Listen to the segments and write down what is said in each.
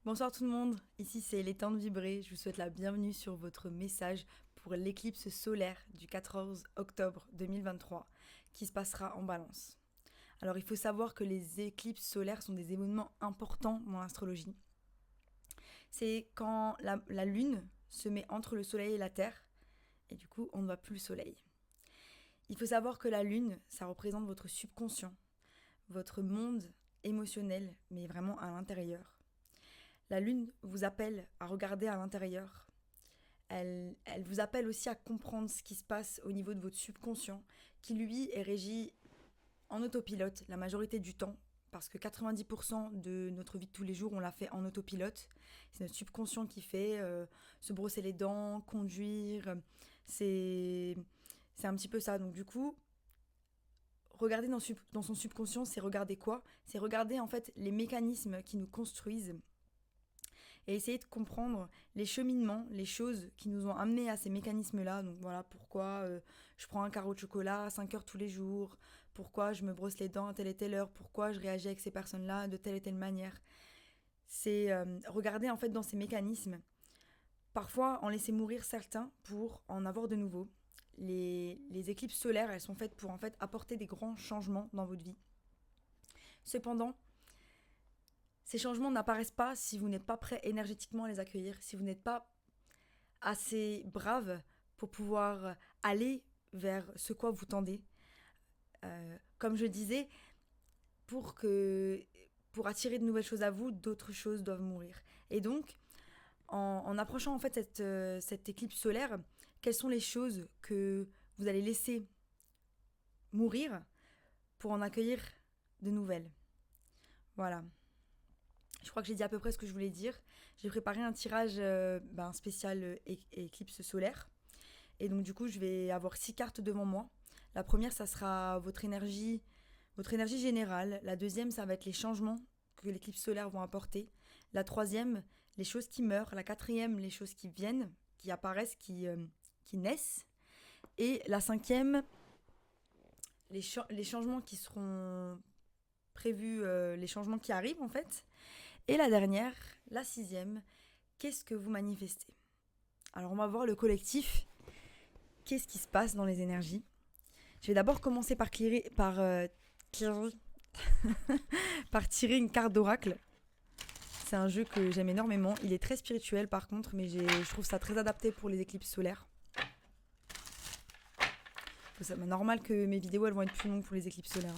Bonsoir tout le monde, ici c'est Les Temps de Vibrer, je vous souhaite la bienvenue sur votre message pour l'éclipse solaire du 14 octobre 2023 qui se passera en Balance. Alors il faut savoir que les éclipses solaires sont des événements importants dans l'astrologie. C'est quand la lune se met entre le soleil et la terre et du coup on ne voit plus le soleil. Il faut savoir que la lune, ça représente votre subconscient, votre monde émotionnel mais vraiment à l'intérieur. La lune vous appelle à regarder à l'intérieur. Elle vous appelle aussi à comprendre ce qui se passe au niveau de votre subconscient, qui lui est régi en autopilote la majorité du temps, parce que 90% de notre vie de tous les jours, on l'a fait en autopilote. C'est notre subconscient qui fait se brosser les dents, conduire. C'est un petit peu ça. Donc du coup, regarder dans son subconscient, c'est regarder quoi? C'est regarder en fait les mécanismes qui nous construisent et essayer de comprendre les cheminements, les choses qui nous ont amenés à ces mécanismes-là. Donc voilà pourquoi je prends un carreau de chocolat à 5 heures tous les jours, pourquoi je me brosse les dents à telle et telle heure, pourquoi je réagis avec ces personnes-là de telle et telle manière. C'est regarder en fait dans ces mécanismes. Parfois, en laisser mourir certains pour en avoir de nouveaux. Les éclipses solaires, elles sont faites pour en fait apporter des grands changements dans votre vie. Cependant, ces changements n'apparaissent pas si vous n'êtes pas prêt énergétiquement à les accueillir, si vous n'êtes pas assez brave pour pouvoir aller vers ce quoi vous tendez. Comme je disais, pour attirer de nouvelles choses à vous, d'autres choses doivent mourir. Et donc, en approchant en fait cette éclipse solaire, quelles sont les choses que vous allez laisser mourir pour en accueillir de nouvelles? Voilà. Je crois que j'ai dit à peu près ce que je voulais dire. J'ai préparé un tirage spécial éclipse solaire. Et donc du coup, je vais avoir 6 cartes devant moi. La première, ça sera votre énergie générale. La deuxième, ça va être les changements que l'éclipse solaire vont apporter. La troisième, les choses qui meurent. La quatrième, les choses qui viennent, qui apparaissent, qui naissent. Et la cinquième, les changements qui seront prévus, les changements qui arrivent en fait. Et la dernière, la sixième, qu'est-ce que vous manifestez? Alors on va voir le collectif, qu'est-ce qui se passe dans les énergies. Je vais d'abord commencer par par tirer une carte d'oracle. C'est un jeu que j'aime énormément. Il est très spirituel par contre, mais je trouve ça très adapté pour les éclipses solaires. C'est normal que mes vidéos elles vont être plus longues pour les éclipses solaires.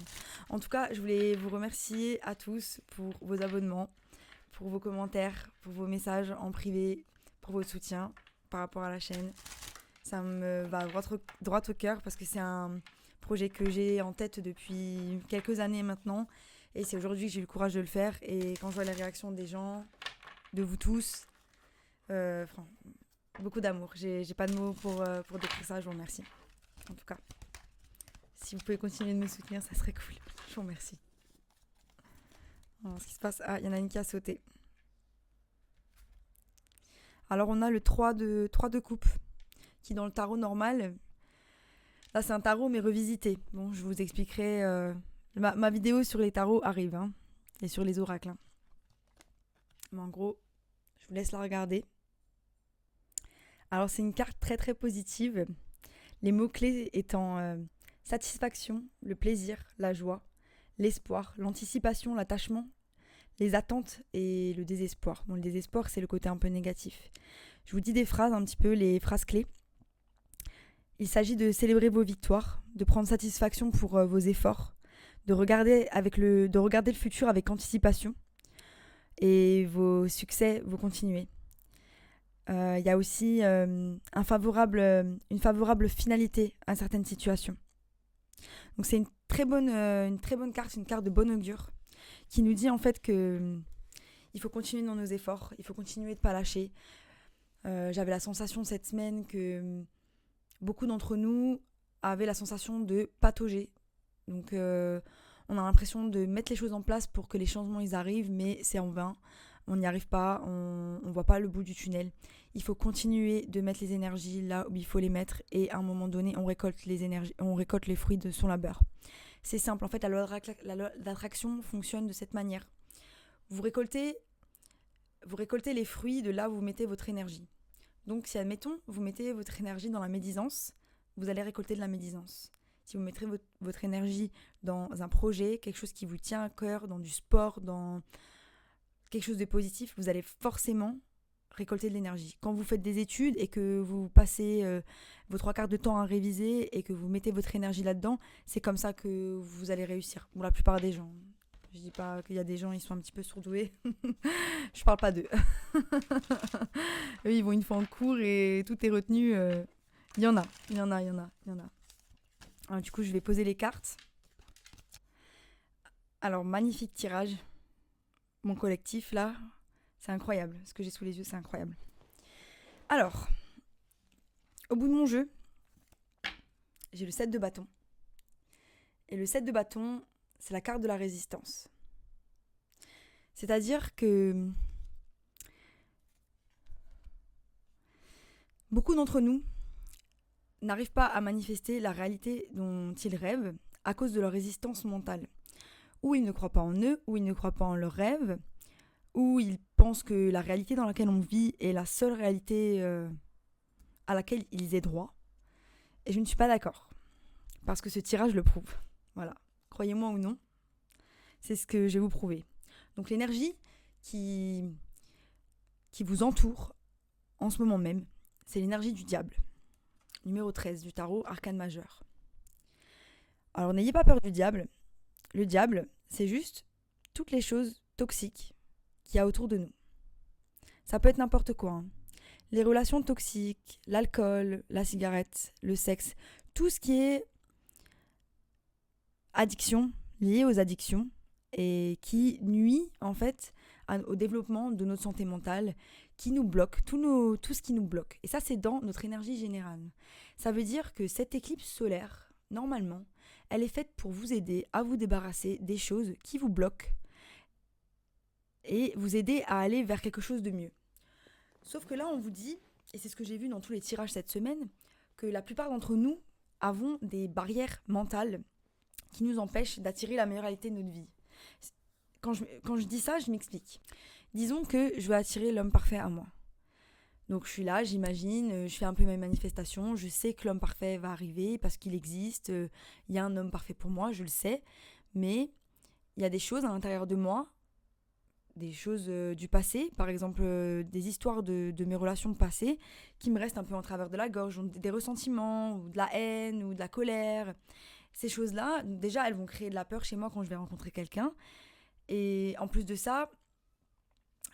En tout cas, je voulais vous remercier à tous pour vos abonnements, pour vos commentaires, pour vos messages en privé, pour votre soutien par rapport à la chaîne. Ça me va droit au cœur parce que c'est un projet que j'ai en tête depuis quelques années maintenant. Et c'est aujourd'hui que j'ai eu le courage de le faire. Et quand je vois les réactions des gens, de vous tous, beaucoup d'amour. J'ai pas de mots pour décrire ça. Je vous remercie. En tout cas, si vous pouvez continuer de me soutenir, ça serait cool. Je vous remercie. Alors, ce qui se passe... Ah, il y en a une qui a sauté. Alors, on a le 3 de coupe, qui dans le tarot normal... Là, c'est un tarot, mais revisité. Bon, je vous expliquerai... Ma vidéo sur les tarots arrive, hein, et sur les oracles. Hein. Mais en gros, je vous laisse la regarder. Alors, c'est une carte très, très positive. Les mots-clés étant satisfaction, le plaisir, la joie, l'espoir, l'anticipation, l'attachement, les attentes et le désespoir. Bon, le désespoir, c'est le côté un peu négatif. Je vous dis des phrases, un petit peu les phrases clés. Il s'agit de célébrer vos victoires, de prendre satisfaction pour vos efforts, de regarder le futur avec anticipation et vos succès vont continuer. Il y a aussi une favorable finalité à certaines situations. Donc c'est une très bonne carte, une carte de bon augure qui nous dit en fait que il faut continuer dans nos efforts, il faut continuer de ne pas lâcher. J'avais la sensation cette semaine que beaucoup d'entre nous avaient la sensation de patauger. Donc on a l'impression de mettre les choses en place pour que les changements ils arrivent, mais c'est en vain. On n'y arrive pas, on ne voit pas le bout du tunnel. Il faut continuer de mettre les énergies là où il faut les mettre et à un moment donné, on récolte les fruits de son labeur. C'est simple, en fait, la loi d'attraction fonctionne de cette manière. Vous récoltez vous récoltez les fruits de là où vous mettez votre énergie. Donc si, admettons, vous mettez votre énergie dans la médisance, vous allez récolter de la médisance. Si vous mettrez votre énergie dans un projet, quelque chose qui vous tient à cœur, dans du sport, dans quelque chose de positif, vous allez forcément récolter de l'énergie. Quand vous faites des études et que vous passez vos 3/4 de temps à réviser et que vous mettez votre énergie là-dedans, c'est comme ça que vous allez réussir. Pour la plupart des gens. Je dis pas qu'il y a des gens, ils sont un petit peu surdoués. Je parle pas d'eux. Eux, ils vont une fois en cours et tout est retenu. Il y en a. Alors, du coup, je vais poser les cartes. Alors, magnifique tirage. Mon collectif, là, c'est incroyable. Ce que j'ai sous les yeux, c'est incroyable. Alors, au bout de mon jeu, j'ai le 7 de bâton. Et le 7 de bâton, c'est la carte de la résistance. C'est-à-dire que beaucoup d'entre nous n'arrivent pas à manifester la réalité dont ils rêvent à cause de leur résistance mentale. Ou ils ne croient pas en eux, ou ils ne croient pas en leurs rêves, ou ils pensent que la réalité dans laquelle on vit est la seule réalité à laquelle ils aient droit. Et je ne suis pas d'accord. Parce que ce tirage le prouve. Voilà. Croyez-moi ou non, c'est ce que je vais vous prouver. Donc l'énergie qui vous entoure en ce moment même, c'est l'énergie du diable. Numéro 13 du tarot, arcane majeur. Alors n'ayez pas peur du diable. Le diable, c'est juste toutes les choses toxiques qu'il y a autour de nous. Ça peut être n'importe quoi. Hein. Les relations toxiques, l'alcool, la cigarette, le sexe, tout ce qui est addiction, lié aux addictions, et qui nuit en fait au développement de notre santé mentale, qui nous bloque, tout ce qui nous bloque. Et ça, c'est dans notre énergie générale. Ça veut dire que cette éclipse solaire, normalement, elle est faite pour vous aider à vous débarrasser des choses qui vous bloquent et vous aider à aller vers quelque chose de mieux. Sauf que là, on vous dit, et c'est ce que j'ai vu dans tous les tirages cette semaine, que la plupart d'entre nous avons des barrières mentales qui nous empêchent d'attirer la meilleure réalité de notre vie. Quand je dis ça, je m'explique. Disons que je veux attirer l'homme parfait à moi. Donc je suis là, j'imagine, je fais un peu mes manifestations, je sais que l'homme parfait va arriver parce qu'il existe, il y a un homme parfait pour moi, je le sais, mais il y a des choses à l'intérieur de moi, des choses du passé, par exemple des histoires de mes relations passées qui me restent un peu en travers de la gorge, des ressentiments, ou de la haine, ou de la colère. Ces choses-là, déjà, elles vont créer de la peur chez moi quand je vais rencontrer quelqu'un. Et en plus de ça,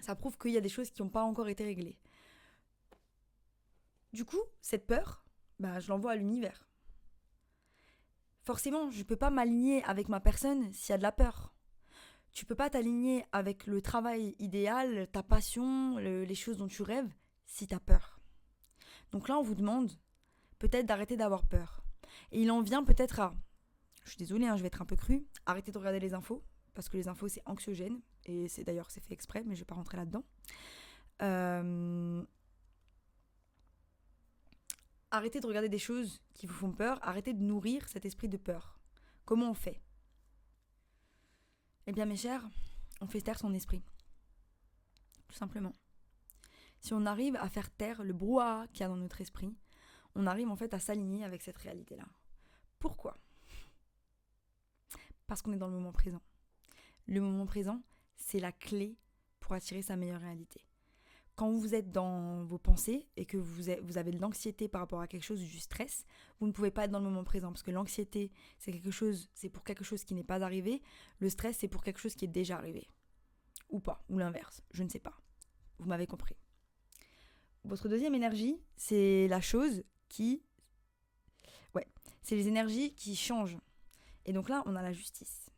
ça prouve qu'il y a des choses qui n'ont pas encore été réglées. Du coup, cette peur, je l'envoie à l'univers. Forcément, je ne peux pas m'aligner avec ma personne s'il y a de la peur. Tu ne peux pas t'aligner avec le travail idéal, ta passion, les choses dont tu rêves, si tu as peur. Donc là, on vous demande peut-être d'arrêter d'avoir peur. Et il en vient peut-être à, je suis désolée, je vais être un peu crue, arrêtez de regarder les infos, parce que les infos, c'est anxiogène, et c'est fait exprès, mais je ne vais pas rentrer là-dedans. Arrêtez de regarder des choses qui vous font peur, arrêtez de nourrir cet esprit de peur. Comment on fait ? Eh bien, mes chers, on fait taire son esprit. Tout simplement. Si on arrive à faire taire le brouhaha qu'il y a dans notre esprit, on arrive en fait à s'aligner avec cette réalité-là. Pourquoi ? Parce qu'on est dans le moment présent. Le moment présent, c'est la clé pour attirer sa meilleure réalité. Quand vous êtes dans vos pensées et que vous avez de l'anxiété par rapport à quelque chose, du stress, vous ne pouvez pas être dans le moment présent parce que l'anxiété, c'est pour quelque chose qui n'est pas arrivé. Le stress, c'est pour quelque chose qui est déjà arrivé. Ou pas, ou l'inverse, je ne sais pas. Vous m'avez compris. Votre deuxième énergie, c'est la chose qui... c'est les énergies qui changent. Et donc là, on a la justice.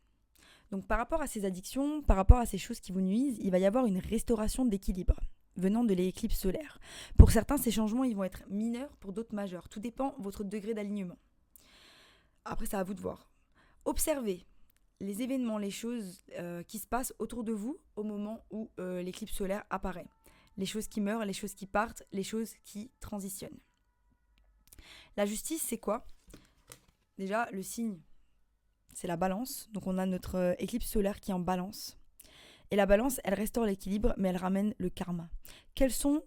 Donc par rapport à ces addictions, par rapport à ces choses qui vous nuisent, il va y avoir une restauration d'équilibre venant de l'éclipse solaire. Pour certains, ces changements ils vont être mineurs, pour d'autres majeurs. Tout dépend de votre degré d'alignement. Après, c'est à vous de voir. Observez les événements, les choses qui se passent autour de vous au moment où l'éclipse solaire apparaît. Les choses qui meurent, les choses qui partent, les choses qui transitionnent. La justice, c'est quoi ? Déjà, le signe, c'est la balance. Donc on a notre éclipse solaire qui est en balance. Et la balance, elle restaure l'équilibre, mais elle ramène le karma. Quels sont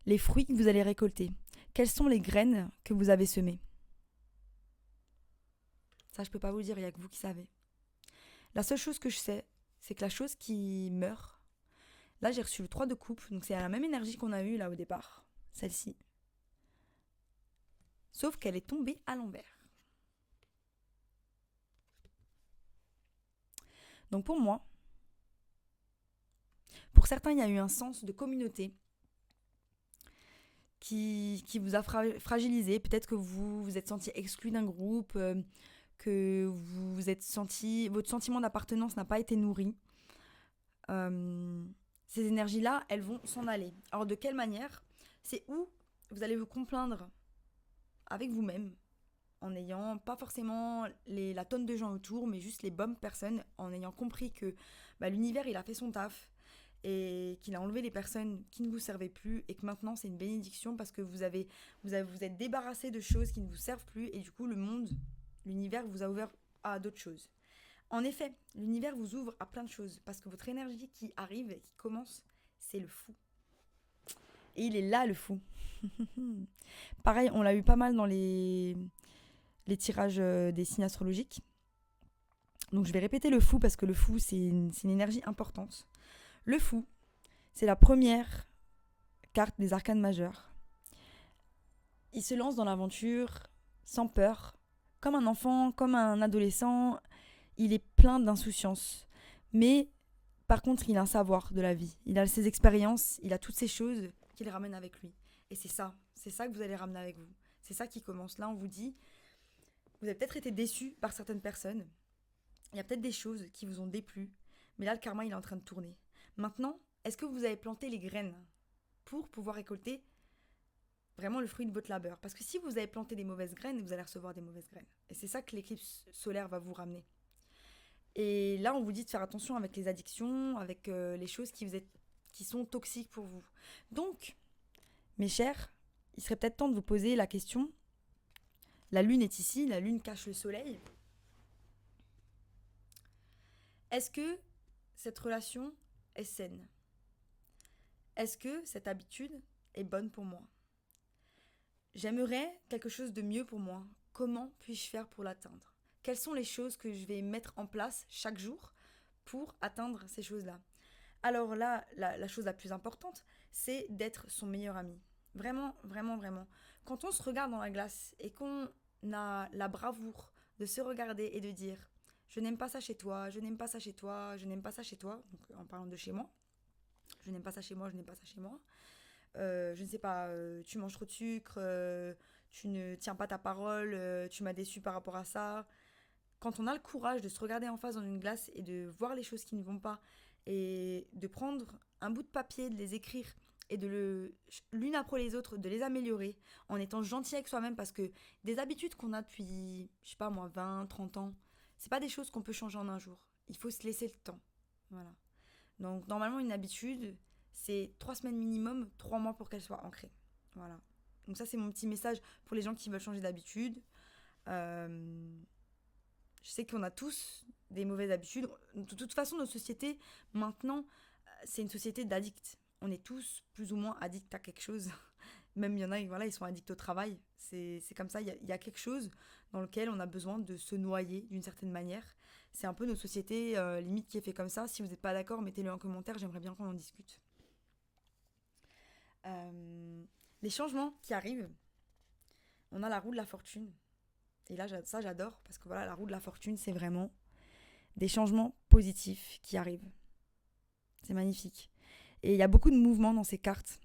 les fruits que vous allez récolter? Quelles sont les graines que vous avez semées? Ça, je peux pas vous le dire, il n'y a que vous qui savez. La seule chose que je sais, c'est que la chose qui meurt, là j'ai reçu le 3 de coupe, donc c'est la même énergie qu'on a eue là au départ, celle-ci. Sauf qu'elle est tombée à l'envers. Donc pour moi, pour certains, il y a eu un sens de communauté qui vous a fragilisé. Peut-être que vous vous êtes senti exclu d'un groupe, que vous vous êtes senti, votre sentiment d'appartenance n'a pas été nourri. Ces énergies-là, elles vont s'en aller. Alors de quelle manière? C'est où vous allez vous complaindre avec vous-même, en n'ayant pas forcément la tonne de gens autour, mais juste les bonnes personnes, en ayant compris que l'univers, il a fait son taf et qu'il a enlevé les personnes qui ne vous servaient plus et que maintenant, c'est une bénédiction parce que vous êtes débarrassé de choses qui ne vous servent plus et du coup, le monde, l'univers vous a ouvert à d'autres choses. En effet, l'univers vous ouvre à plein de choses parce que votre énergie qui arrive et qui commence, c'est le fou. Et il est là, le fou. Pareil, on l'a eu pas mal dans les tirages des signes astrologiques. Donc je vais répéter le fou parce que le fou, c'est une énergie importante. Le fou, c'est la première carte des arcanes majeurs. Il se lance dans l'aventure sans peur, comme un enfant, comme un adolescent. Il est plein d'insouciance. Mais par contre, il a un savoir de la vie. Il a ses expériences, il a toutes ces choses qu'il ramène avec lui. Et c'est ça que vous allez ramener avec vous. C'est ça qui commence. Là, on vous dit, vous avez peut-être été déçus par certaines personnes. Il y a peut-être des choses qui vous ont déplu. Mais là, le karma, il est en train de tourner. Maintenant, est-ce que vous avez planté les graines pour pouvoir récolter vraiment le fruit de votre labeur? Parce que si vous avez planté des mauvaises graines, vous allez recevoir des mauvaises graines. Et c'est ça que l'éclipse solaire va vous ramener. Et là, on vous dit de faire attention avec les addictions, avec les choses qui sont toxiques pour vous. Donc, mes chers, il serait peut-être temps de vous poser la question. La lune est ici, la lune cache le soleil. Est-ce que cette relation est saine? Est-ce que cette habitude est bonne pour moi? J'aimerais quelque chose de mieux pour moi. Comment puis-je faire pour l'atteindre? Quelles sont les choses que je vais mettre en place chaque jour pour atteindre ces choses-là? Alors là, la chose la plus importante, c'est d'être son meilleur ami. Vraiment, vraiment, vraiment. Quand on se regarde dans la glace et qu'on a la bravoure de se regarder et de dire « Je n'aime pas ça chez toi, je n'aime pas ça chez toi, je n'aime pas ça chez toi », donc en parlant de chez moi, « Je n'aime pas ça chez moi, je n'aime pas ça chez moi », je ne sais pas, tu manges trop de sucre, tu ne tiens pas ta parole, tu m'as déçu par rapport à ça. Quand on a le courage de se regarder en face dans une glace et de voir les choses qui ne vont pas et de prendre un bout de papier, de les écrire et l'une après les autres, de les améliorer en étant gentil avec soi-même parce que des habitudes qu'on a depuis, je sais pas moi, 20, 30 ans, c'est pas des choses qu'on peut changer en un jour. Il faut se laisser le temps. Voilà. Donc normalement une habitude, c'est 3 semaines minimum, 3 mois pour qu'elle soit ancrée. Voilà. Donc ça c'est mon petit message pour les gens qui veulent changer d'habitude. Je sais qu'on a tous des mauvaises habitudes. De toute façon, notre société, maintenant, c'est une société d'addicts. On est tous plus ou moins addicts à quelque chose. Même il y en a, voilà, ils sont addicts au travail. C'est comme ça, il y a quelque chose dans lequel on a besoin de se noyer d'une certaine manière. C'est un peu notre société limite qui est fait comme ça. Si vous n'êtes pas d'accord, mettez-le en commentaire, j'aimerais bien qu'on en discute. Les changements qui arrivent, on a la roue de la fortune. Et là, ça, j'adore, parce que voilà, la roue de la fortune, c'est vraiment des changements positifs qui arrivent. C'est magnifique. Et il y a beaucoup de mouvements dans ces cartes.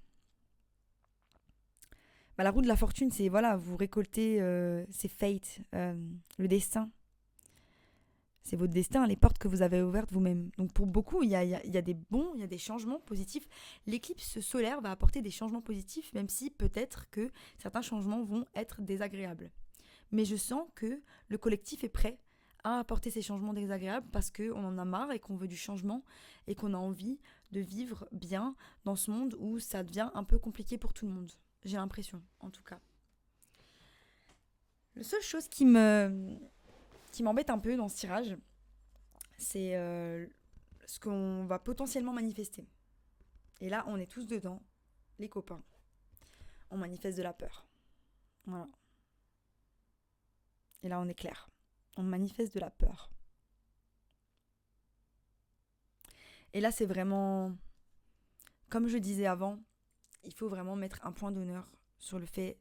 La roue de la fortune, c'est, voilà, vous récoltez, c'est fate, le destin. C'est votre destin, les portes que vous avez ouvertes vous-même. Donc pour beaucoup, il y a des bons, il y a des changements positifs. L'éclipse solaire va apporter des changements positifs, même si peut-être que certains changements vont être désagréables. Mais je sens que le collectif est prêt à apporter ces changements désagréables parce qu'on en a marre et qu'on veut du changement et qu'on a envie de vivre bien dans ce monde où ça devient un peu compliqué pour tout le monde. J'ai l'impression, en tout cas. La seule chose qui m'embête un peu dans ce tirage, c'est ce qu'on va potentiellement manifester. Et là, on est tous dedans, les copains. On manifeste de la peur. Voilà. Et là, on est clair. On manifeste de la peur. Et là, c'est vraiment, comme je disais avant, il faut vraiment mettre un point d'honneur sur le fait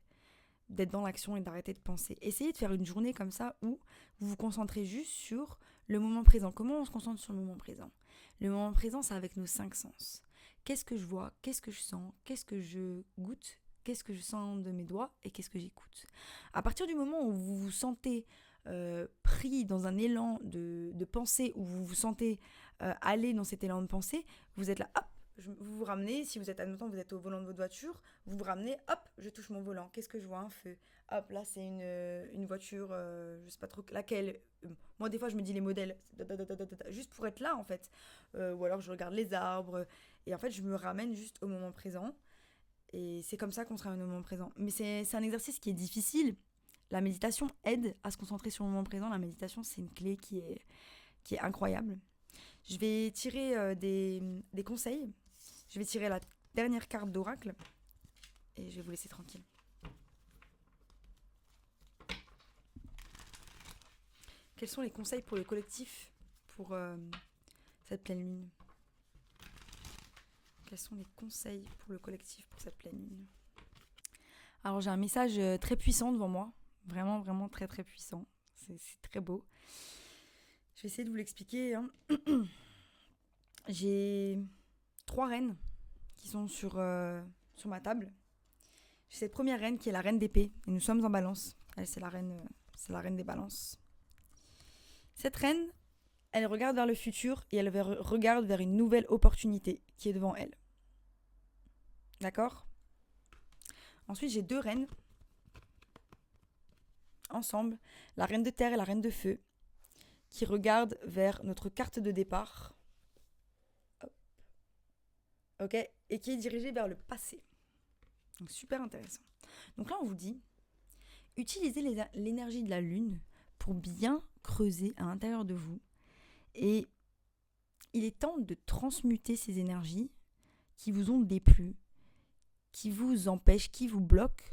d'être dans l'action et d'arrêter de penser. Essayez de faire une journée comme ça où vous vous concentrez juste sur le moment présent. Comment on se concentre sur le moment présent? Le moment présent, c'est avec nos 5 sens. Qu'est-ce que je vois? Qu'est-ce que je sens? Qu'est-ce que je goûte? Qu'est-ce que je sens de mes doigts? Et qu'est-ce que j'écoute? À partir du moment où vous vous sentez pris dans un élan de pensée, où vous vous sentez aller dans cet élan de pensée, vous êtes là, hop, vous vous ramenez, si vous êtes, admettons, vous êtes au volant de votre voiture, vous vous ramenez, hop, je touche mon volant. Qu'est-ce que je vois? Un feu. Hop, là, c'est une voiture, je sais pas trop laquelle. Moi, des fois, je me dis les modèles, juste pour être là, en fait. Ou alors, je regarde les arbres. Et en fait, je me ramène juste au moment présent. Et c'est comme ça qu'on se ramène au moment présent. Mais c'est un exercice qui est difficile. La méditation aide à se concentrer sur le moment présent. La méditation, c'est une clé qui est incroyable. Je vais tirer des conseils. Je vais tirer la dernière carte d'oracle et je vais vous laisser tranquille. Quels sont les conseils pour le collectif pour cette pleine lune? Quels sont les conseils pour le collectif pour cette pleine lune? Alors j'ai un message très puissant devant moi. Vraiment, vraiment très très puissant. C'est très beau. Je vais essayer de vous l'expliquer. Hein. J'ai 3 reines qui sont sur ma table. J'ai cette première reine qui est la reine d'épée. Et nous sommes en balance. Elle, c'est la reine des balances. Cette reine, elle regarde vers le futur et elle regarde vers une nouvelle opportunité qui est devant elle. D'accord? Ensuite, j'ai 2 reines ensemble, la reine de terre et la reine de feu, qui regardent vers notre carte de départ. Hop. Ok? Et qui est dirigée vers le passé. Donc, super intéressant. Donc là, on vous dit, utilisez l'énergie de la lune pour bien creuser à l'intérieur de vous. Et il est temps de transmuter ces énergies qui vous ont déplu, qui vous empêchent, qui vous bloquent.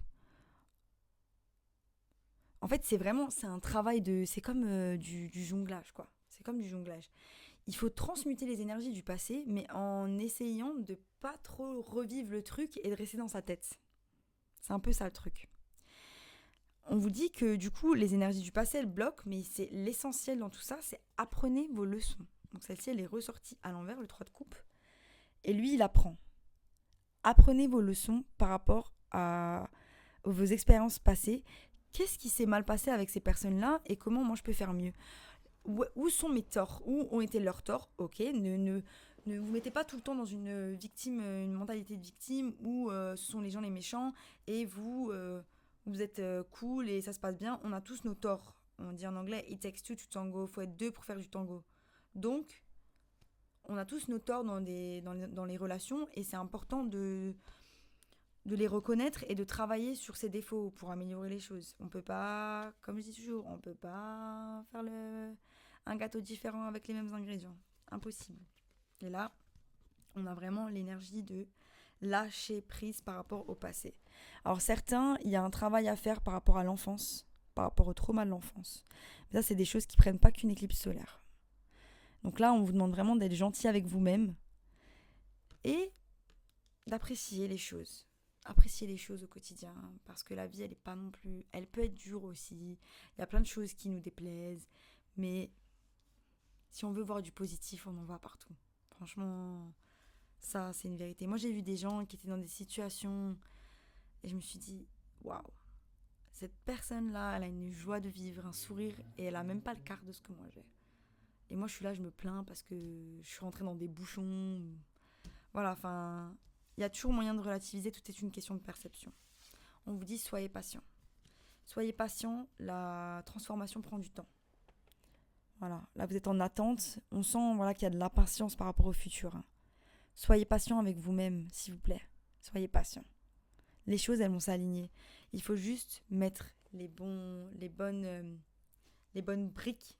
En fait, c'est un travail c'est comme du jonglage, quoi. C'est comme du jonglage. Il faut transmuter les énergies du passé, mais en essayant de pas trop revivre le truc et de rester dans sa tête. C'est un peu ça le truc. On vous dit que du coup, les énergies du passé, elles bloquent, mais c'est l'essentiel dans tout ça, c'est apprenez vos leçons. Donc celle-ci, elle est ressortie à l'envers, le 3 de coupe. Et lui, il apprend. Apprenez vos leçons par rapport à vos expériences passées. Qu'est-ce qui s'est mal passé avec ces personnes-là et comment moi je peux faire mieux? Où sont mes torts? Où ont été leurs torts? Ok, ne vous mettez pas tout le temps dans une mentalité de victime où ce sont les gens les méchants et vous êtes cool et ça se passe bien. On a tous nos torts. On dit en anglais, it takes two to tango. Il faut être 2 pour faire du tango. Donc, on a tous nos torts dans les relations et c'est important de les reconnaître et de travailler sur ses défauts pour améliorer les choses. On peut pas, comme je dis toujours, on peut pas faire un gâteau différent avec les mêmes ingrédients. Impossible. Et là, on a vraiment l'énergie de lâcher prise par rapport au passé. Alors certains, il y a un travail à faire par rapport à l'enfance, par rapport au trauma de l'enfance. Mais ça, c'est des choses qui prennent pas qu'une éclipse solaire. Donc là, on vous demande vraiment d'être gentil avec vous-même et d'apprécier les choses. Apprécier les choses au quotidien parce que la vie, elle est pas non plus... Elle peut être dure aussi. Il y a plein de choses qui nous déplaisent. Mais si on veut voir du positif, on en voit partout. Franchement, ça, c'est une vérité. Moi, j'ai vu des gens qui étaient dans des situations et je me suis dit, waouh, cette personne-là, elle a une joie de vivre, un sourire et elle a même pas le quart de ce que moi j'ai. Et moi, je suis là, je me plains parce que je suis rentrée dans des bouchons. Voilà, enfin, il y a toujours moyen de relativiser, tout est une question de perception. On vous dit, soyez patient. Soyez patient, la transformation prend du temps. Voilà, là vous êtes en attente, on sent qu'il y a de l'impatience par rapport au futur. Hein. Soyez patient avec vous-même, s'il vous plaît. Soyez patient. Les choses, elles vont s'aligner. Il faut juste mettre les bonnes briques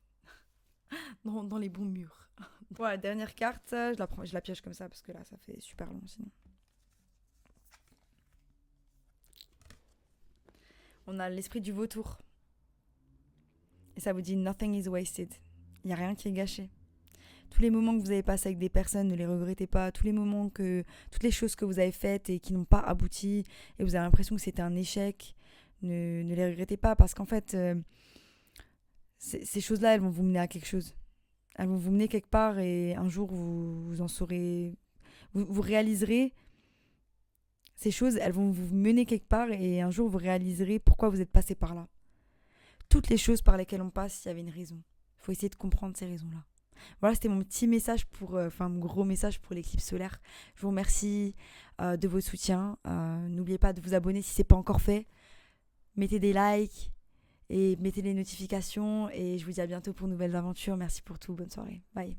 dans les bons murs. Voilà, dernière carte, je la pioche comme ça parce que là, ça fait super long sinon. On a l'esprit du vautour. Et ça vous dit nothing is wasted. Il n'y a rien qui est gâché. Tous les moments que vous avez passés avec des personnes, ne les regrettez pas. Toutes les choses que vous avez faites et qui n'ont pas abouti et vous avez l'impression que c'était un échec, ne les regrettez pas parce qu'en fait, ces choses-là, elles vont vous mener à quelque chose. Elles vont vous mener quelque part et un jour, vous en saurez... Vous réaliserez ces choses, elles vont vous mener quelque part et un jour, vous réaliserez pourquoi vous êtes passé par là. Toutes les choses par lesquelles on passe, il y avait une raison. Il faut essayer de comprendre ces raisons-là. Voilà, c'était mon petit message mon gros message pour l'éclipse solaire. Je vous remercie de votre soutien. N'oubliez pas de vous abonner si ce n'est pas encore fait. Mettez des likes et mettez les notifications. Et je vous dis à bientôt pour de nouvelles aventures. Merci pour tout. Bonne soirée. Bye.